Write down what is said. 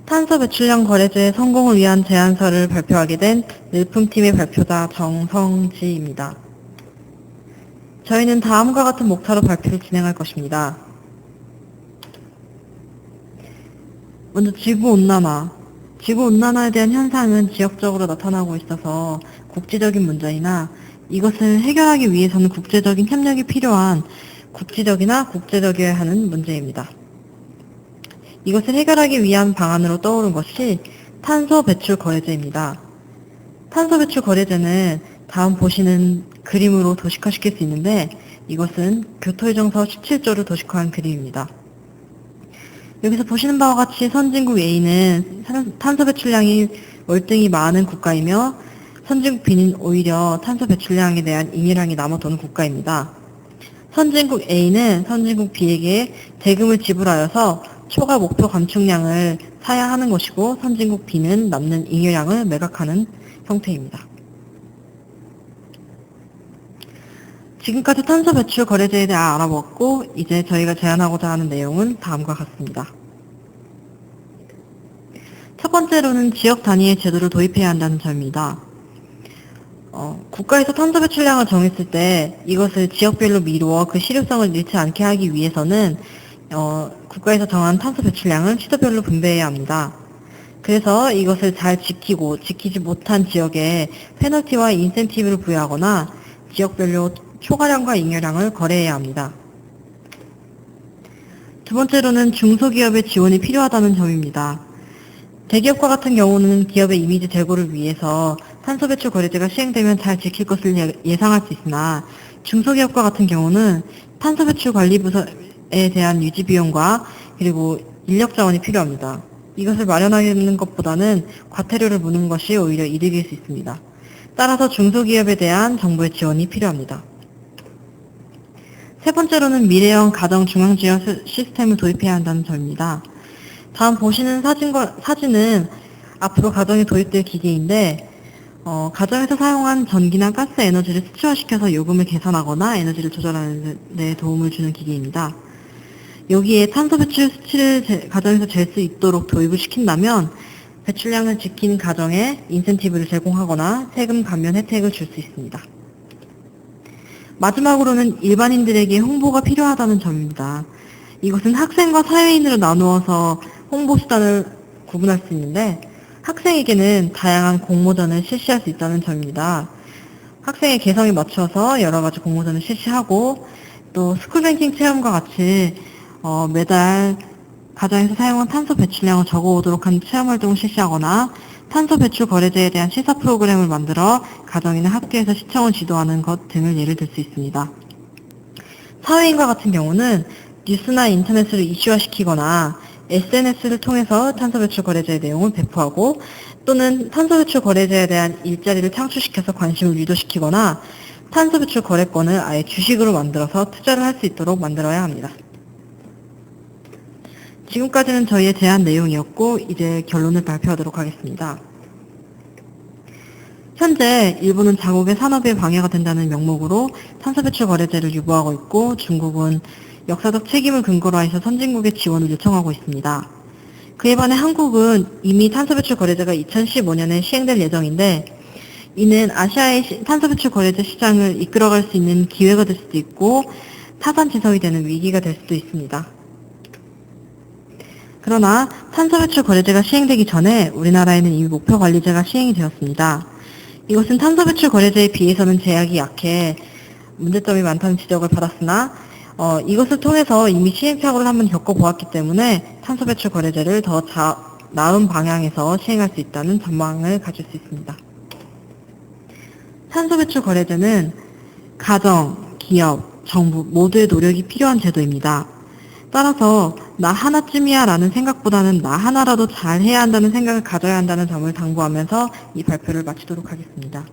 탄소 배출량 거래제 성공을 위한 제안서를 발표하게 된 늘품팀의 발표자 정성지입니다. 저희는 다음과 같은 목차로 발표를 진행할 것입니다. 먼저 지구온난화. 지구온난화에 대한 현상은 지역적으로 나타나고 있어서 국제적인 문제이나 이것을 해결하기 위해서는 국제적인 협력이 필요한 국지적이나 국제적이어야 하는 문제입니다. 이것을 해결하기 위한 방안으로 떠오른 것이 탄소 배출 거래제입니다. 탄소 배출 거래제는 다음 보시는 그림으로 도식화시킬 수 있는데 이것은 교토의정서 17조를 도식화한 그림입니다. 여기서 보시는 바와 같이 선진국 A는 탄소 배출량이 월등히 많은 국가이며 선진국 B는 오히려 탄소 배출량에 대한 잉여량이 남아도는 국가입니다. 선진국 A는 선진국 B에게 대금을 지불하여서 초과 목표 감축량을 사야 하는 것이고 선진국 B는 남는 잉여량을 매각하는 형태입니다. 지금까지 탄소 배출 거래제에 대해 알아보았고 이제 저희가 제안하고자 하는 내용은 다음과 같습니다. 첫 번째로는 지역 단위의 제도를 도입해야 한다는 점입니다. 국가에서 탄소 배출량을 정했을 때 이것을 지역별로 미루어 그 실효성을 잃지 않게 하기 위해서는 국가에서 정한 탄소 배출량을 시도별로 분배해야 합니다. 그래서 이것을 잘 지키고 지키지 못한 지역에 페널티와 인센티브를 부여하거나 지역별로 초과량과 잉여량을 거래해야 합니다. 두 번째로는 중소기업의 지원이 필요하다는 점입니다. 대기업과 같은 경우는 기업의 이미지 제고를 위해서 탄소 배출 거래제가 시행되면 잘 지킬 것을 예상할 수 있으나 중소기업과 같은 경우는 탄소 배출 관리부서에 대한 유지 비용과 그리고 인력 자원이 필요합니다. 이것을 마련하는 것보다는 과태료를 무는 것이 오히려 이득일 수 있습니다. 따라서 중소기업에 대한 정부의 지원이 필요합니다. 세 번째로는 미래형 가정 중앙지역 시스템을 도입해야 한다는 점입니다. 다음 보시는 사진은 앞으로 가정에 도입될 기계인데 가정에서 사용한 전기나 가스 에너지를 수치화시켜서 요금을 계산하거나 에너지를 조절하는 데 도움을 주는 기계입니다. 여기에 탄소 배출 수치를 가정에서 잴 수 있도록 도입을 시킨다면 배출량을 지킨 가정에 인센티브를 제공하거나 세금 감면 혜택을 줄 수 있습니다. 마지막으로는 일반인들에게 홍보가 필요하다는 점입니다. 이것은 학생과 사회인으로 나누어서 홍보 수단을 구분할 수 있는데 학생에게는 다양한 공모전을 실시할 수 있다는 점입니다. 학생의 개성에 맞춰서 여러 가지 공모전을 실시하고 또 스쿨뱅킹 체험과 같이 매달 가정에서 사용한 탄소 배출량을 적어오도록 하는 체험 활동을 실시하거나 탄소 배출 거래제에 대한 시사 프로그램을 만들어 가정이나 학교에서 시청을 지도하는 것 등을 예를 들 수 있습니다. 사회인과 같은 경우는 뉴스나 인터넷으로 이슈화시키거나 SNS를 통해서 탄소 배출 거래제의 내용을 배포하고 또는 탄소 배출 거래제에 대한 일자리를 창출시켜서 관심을 유도시키거나 탄소 배출 거래권을 아예 주식으로 만들어서 투자를 할 수 있도록 만들어야 합니다. 지금까지는 저희의 제안 내용이었고 이제 결론을 발표하도록 하겠습니다. 현재 일본은 자국의 산업에 방해가 된다는 명목으로 탄소 배출 거래제를 유보하고 있고 중국은 역사적 책임을 근거로 해서 선진국의 지원을 요청하고 있습니다. 그에 반해 한국은 이미 탄소 배출 거래제가 2015년에 시행될 예정인데 이는 아시아의 탄소 배출 거래제 시장을 이끌어갈 수 있는 기회가 될 수도 있고 타산지석이 되는 위기가 될 수도 있습니다. 그러나 탄소 배출 거래제가 시행되기 전에 우리나라에는 이미 목표 관리제가 시행이 되었습니다. 이것은 탄소 배출 거래제에 비해서는 제약이 약해 문제점이 많다는 지적을 받았으나 이것을 통해서 이미 시행착오를 한번 겪어보았기 때문에 탄소 배출 거래제를 더 나은 방향에서 시행할 수 있다는 전망을 가질 수 있습니다. 탄소 배출 거래제는 가정, 기업, 정부 모두의 노력이 필요한 제도입니다. 따라서 나 하나쯤이야 라는 생각보다는 나 하나라도 잘 해야 한다는 생각을 가져야 한다는 점을 당부하면서 이 발표를 마치도록 하겠습니다.